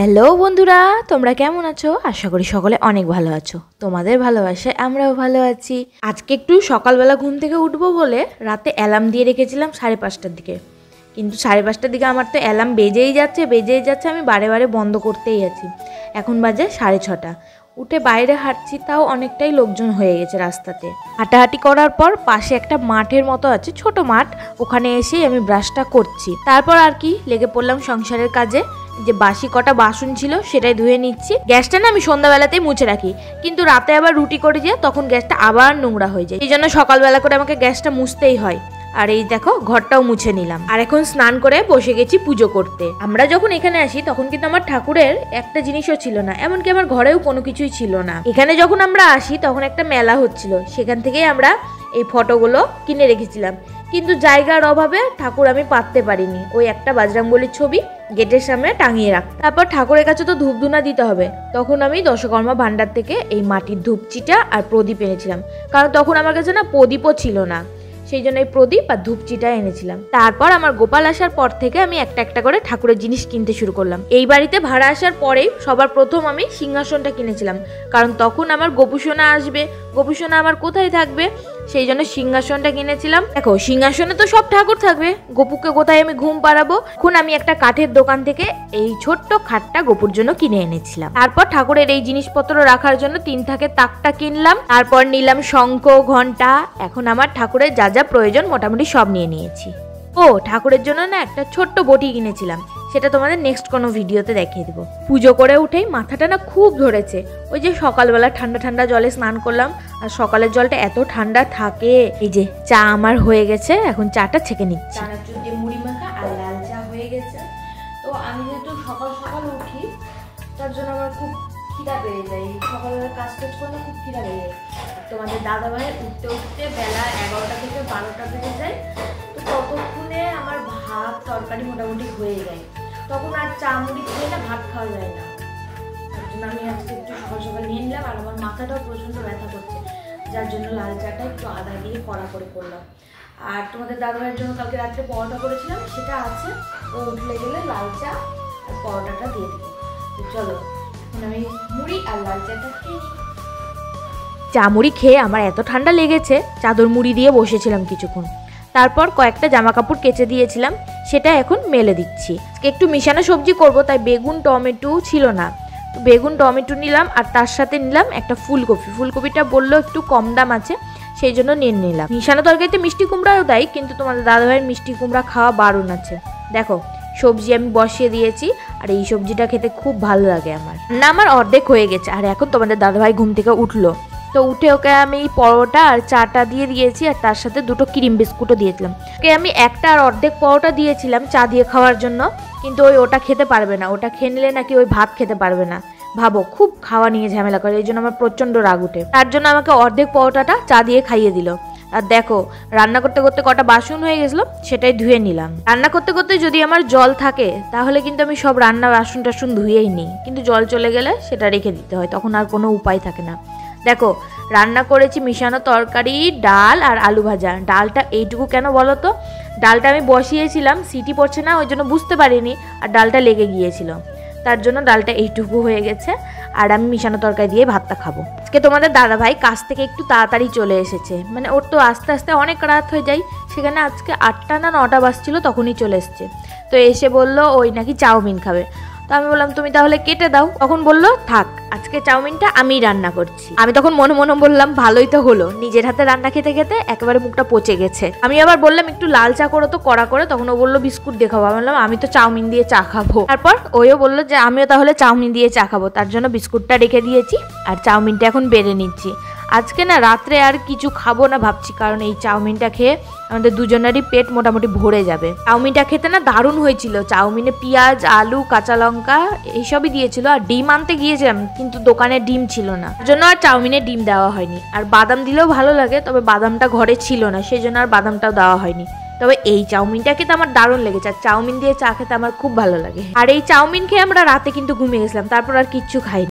Hello বন্ধুরা, তোমরা কেমন আছো? আশা করি সকলে অনেক ভালো আছো। তোমাদের ভালোবাসায় আমরাও ভালো আছি। আজকে একটু সকালবেলা ঘুম থেকে উঠবো বলে রাতে অ্যালার্ম দিয়ে রেখেছিলাম 5:30টার দিকে, কিন্তু 5:30টার দিকে আমার তো অ্যালার্ম বেজেই যাচ্ছে, আমি বারে বারে বন্ধ করতেই আছি। এখন বাজে 6:30। উঠে বাইরে হাঁটছি, তাও অনেকটাই লোকজন হয়ে গেছে রাস্তাতে। হাঁটাহাঁটি করার পর পাশে একটা মাঠের মতো আছে, ছোট মাঠ, ওখানে এসেই আমি ব্রাশটা করছি। তারপর আর কি লেগে পড়লাম সংসারের কাজে। যে বাসি কটা বাসন ছিল সেটাই ধুয়ে নিচ্ছি। গ্যাসটা না আমি সন্ধ্যাবেলাতেই মুছে রাখি, কিন্তু রাতে আবার রুটি করে দিয়ে তখন গ্যাসটা আবার নোংরা হয়ে যায়, এই জন্য সকালবেলা করে আমাকে গ্যাসটা মুছতেই হয়। আর এই দেখো ঘরটাও মুছে নিলাম, আর এখন স্নান করে বসে গেছি পুজো করতে। আমরা যখন এখানে আসি তখন কিন্তু আমার ঠাকুরের একটা জিনিসও ছিল না, এমনকি আমার ঘরেও কোনো কিছুই ছিল না। এখানে যখন আমরা আসি তখন একটা মেলা হচ্ছিল, সেখান থেকেই আমরা এই ফটোগুলো কিনে রেখেছিলাম, কিন্তু জায়গার অভাবে ঠাকুর আমি পাততে পারিনি। ওই একটা বজরংবলীর ছবি গেটের সামনে টাঙিয়ে রাখ। তারপর ঠাকুরের কাছে তো ধূপধুনা দিতে হবে, তখন আমি দশকর্মা ভান্ডার থেকে এই মাটির ধূপচিটা আর প্রদীপ এনেছিলাম, কারণ তখন আমার কাছে না প্রদীপও ছিল না, সেই জন্য এই প্রদীপ আর ধূপচিটা এনেছিলাম। তারপর আমার গোপাল আসার পর থেকে আমি একটা একটা করে ঠাকুরের জিনিস কিনতে শুরু করলাম। এই বাড়িতে ভাড়া আসার পরেই সবার প্রথম আমি সিংহাসনটা কিনেছিলাম, কারণ তখন আমার গোপুসোনা আসবে, গোপুসোনা আমার কোথায় থাকবে, সেই জন্য সিংহাসনটা কিনেছিলাম। দেখো সিংহাসনে তো সব ঠাকুর থাকবে, গোপুকে কোথায় আমি ঘুম পাড়াবো। এখন আমি একটা কাঠের দোকান থেকে এই ছোট্ট খাটটা গোপুর জন্য কিনে এনেছিলাম। তারপর ঠাকুরের এই জিনিসপত্র রাখার জন্য 3 থাকের তাকটা কিনলাম। তারপর নিলাম শঙ্খ, ঘন্টা। এখন আমার ঠাকুরের যা যা প্রয়োজন মোটামুটি সব নিয়ে নিয়েছি। ও ঠাকুরের জন্য না একটা ছোট্ট বটি কিনেছিলাম, সেটা তোমাদের নেক্সট কোনো ভিডিওতে দেখিয়ে দেবো। পুজো করে উঠেই মাথাটা না খুব ধরেছে। ওই যে সকালবেলা ঠান্ডা ঠান্ডা জলে স্নান করলাম, আর সকালের জলটা এত ঠান্ডা থাকে। এই যে চা আমার হয়ে গেছে, এখন চাটা ছেঁকে নিচ্ছি। চানাচুর দিয়ে মুড়ি মাখা আর লাল চা হয়ে গেছে। তো আমি যেহেতু সকাল সকাল উঠি, তার জন্য আমার খুব খিদা পেয়ে যায়, সকালবেলা কাজ টাজ করলে খুব খিদা পেয়ে যায়। তোমাদের দাদা ভাই উঠতে উঠতে বেলা 11টা থেকে 12টা বেজে যায়, তো ততক্ষণে আমার ভাত তরকারি মোটামুটি হয়ে যায়। তখন আর চা মুড়ি খেয়ে না ভাত খাওয়া যায় না, তার জন্য আমি আজকে একটু সকাল সকাল নিয়ে নিলাম। আর আমার মাথাটাও প্রচণ্ড ব্যথা করছে, যার জন্য লাল চাটা একটু আদা দিয়ে কড়া করে করলাম। আর তোমাদের দাদা ভাইয়ের জন্য কালকে রাত্রে পরোটা করেছিলাম, সেটা আছে, ও উঠলে গেলে লাল চা আর পরোটাটা দিয়ে দেবো। তো চলো এখন আমি মুড়ি আর লাল চাটা খেয়ে নিই। চা মুড়ি খেয়ে আমার এত ঠান্ডা লেগেছে, চাদর মুড়ি দিয়ে বসেছিলাম কিছুক্ষণ। তারপর কয়েকটা জামা কাপড় কেচে দিয়েছিলাম, সেটা এখন মেলে দিচ্ছি। আজকে একটু মিশানো সবজি করব, তাই বেগুন টমেটো ছিল না, তো বেগুন টমেটো নিলাম, আর তার সাথে নিলাম একটা ফুলকপি। ফুলকপিটা বললো একটু কম দাম আছে, সেই জন্য নিয়ে নিলাম। মিশানো তরকারিতে মিষ্টি কুমড়াও দেয়, কিন্তু তোমাদের দাদাভাইয়ের মিষ্টি কুমড়া খাওয়া বারণ আছে। দেখো সবজি আমি বসিয়ে দিয়েছি, আর এই সবজিটা খেতে খুব ভালো লাগে আমার। না আমার অর্ধেক হয়ে গেছে, আর এখন তোমাদের দাদাভাই ঘুম থেকে উঠলো, তো উঠে ওকে আমি পরোটা আর চাটা দিয়ে দিয়েছি, আর তার সাথে 2টো ক্রিম বিস্কুটও দিয়েছিলাম। ওকে আমি একটা আর অর্ধেক পরোটা দিয়েছিলাম চা দিয়ে খাওয়ার জন্য, কিন্তু ওটা খেতে পারবে না, ওটা খেয়ে নিলে নাকি ওই ভাত খেতে পারবে না। ভাবো খুব খাওয়া নিয়ে ঝামেলা করে, এই জন্য আমার প্রচণ্ড রাগ উঠে। তার জন্য আমাকে অর্ধেক পরোটাটা চা দিয়ে খাইয়ে দিল। আর দেখো রান্না করতে করতে কটা বাসন হয়ে গেছিলো, সেটাই ধুয়ে নিলাম। রান্না করতে করতে যদি আমার জল থাকে তাহলে কিন্তু আমি সব রান্না বাসন টাসন ধুয়েই নিই, কিন্তু জল চলে গেলে সেটা রেখে দিতে হয়, তখন আর কোনো উপায় থাকে না। দেখো রান্না করেছি মিশানো তরকারি, ডাল আর আলু ভাজা। ডালটা এইটুকু কেন বলো তো, ডালটা আমি বসিয়েছিলাম, সিটি পড়ছে না, ওই জন্য বুঝতে পারিনি, আর ডালটা লেগে গিয়েছিল, তার জন্য ডালটা এইটুকু হয়ে গেছে। আর আমি মিশানো তরকারি দিয়ে ভাতটা খাবো। আজকে তোমাদের দাদা ভাই কাজ থেকে একটু তাড়াতাড়ি চলে এসেছে, মানে ওর তো আস্তে আস্তে অনেক রাত হয়ে যায়, সেখানে আজকে 8টা না 9টা বাজছিল তখনই চলে এসছে। তো এসে বললো ওই নাকি চাউমিন খাবে, তো আমি বললাম তুমি তাহলে কেটে দাও। তখন বললো থাক আজকে চাউমিনটা আমি রান্না করছি। আমি তখন মনে মনে বললাম ভালোই তো হলো, নিজের হাতে রান্না খেতে খেতে একেবারে মুখটা পচে গেছে। আমি আবার বললাম একটু লাল চা করো তো কড়া করে, তখন ও বললো বিস্কুট দিয়ে খাবো। আমি বললাম আমি তো চাউমিন দিয়ে চা খাবো। তারপর ওইও বললো যে আমিও তাহলে চাউমিন দিয়ে চা খাবো, তার জন্য বিস্কুটটা রেখে দিয়েছি, আর চাউমিনটা এখন বেড়ে নিচ্ছি। আজকে না রাত্রে আর কিছু খাবো না ভাবছি, কারণ এই চাউমিনটা খেয়ে আমাদের দুজনেরই পেট মোটামুটি ভরে যাবে। চাউমিনটা খেতে না দারুণ হয়েছিল, চাউমিনে পেঁয়াজ আলু কাঁচা লঙ্কা এইসবই দিয়েছিল, আর ডিম আনতে গিয়েছিলাম কিন্তু দোকানে ডিম ছিল না, তার জন্য আর চাউমিনে ডিম দেওয়া হয়নি। আর বাদাম দিলেও ভালো লাগে, তবে বাদামটা ঘরে ছিল না, সেই জন্য আর বাদামটাও দেওয়া হয়নি। তবে এই চাউমিনটা খেতে আমার দারুণ লেগেছে, আর চাউমিন দিয়ে চা খেতে আমার খুব ভালো লাগে। আর এই চাউমিন খেয়ে আমরা রাতে কিন্তু ঘুমিয়ে গেছিলাম, তারপর আর কিচ্ছু খাইনি।